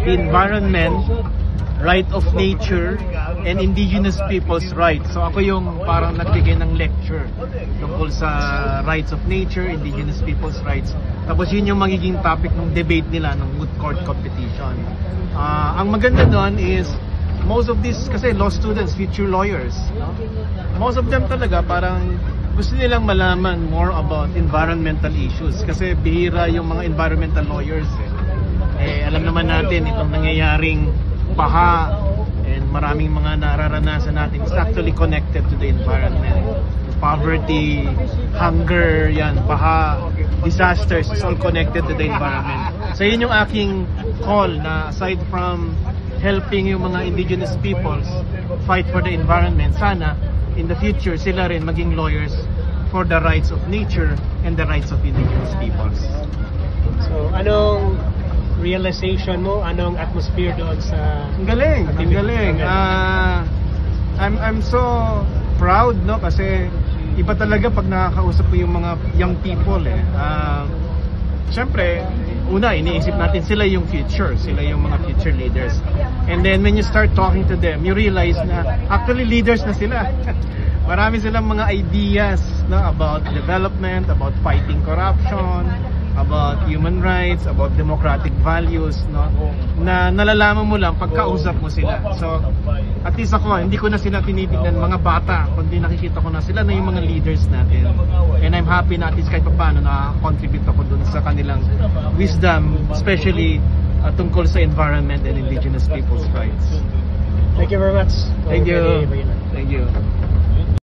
the environment, right of nature, and indigenous people's rights. So ako yung parang nagbigay ng lecture tungkol sa rights of nature, indigenous people's rights. Tapos yun yung magiging topic ng debate nila ng moot court competition. Ang maganda doon is most of these, kasi law students, future lawyers, no? Most of them talaga parang gusto nilang malaman more about environmental issues kasi bihira yung mga environmental lawyers. Alam naman natin itong nangyayaring baha and maraming mga nararanasan natin is actually connected to the environment. Poverty, hunger, yan, baha, disasters, is all connected to the environment. So yun yung aking call na aside from helping yung mga indigenous peoples fight for the environment, sana in the future sila rin maging lawyers for the rights of nature and the rights of indigenous peoples. So anong realization mo, anong atmosphere doon sa... Ang galing, ang galing. I'm so proud, no, kasi iba talaga pag nakakausap ko yung mga young people Siyempre, una, iniisip natin sila yung future, sila yung mga future leaders. And then when you start talking to them, you realize na actually leaders na sila. Marami silang mga ideas, no, about development, about fighting corruption, about human rights, about democratic values, no, na nalalaman mo lang pagkausap mo sila. So, at least ako, hindi ko na sila tinitignan mga bata, kundi nakikita ko na sila na yung mga leaders natin. And I'm happy na at least kahit pa paano na-contribute ako dun sa kanilang wisdom, especially tungkol sa environment and indigenous people's rights. Thank you very much. Thank you. Thank you.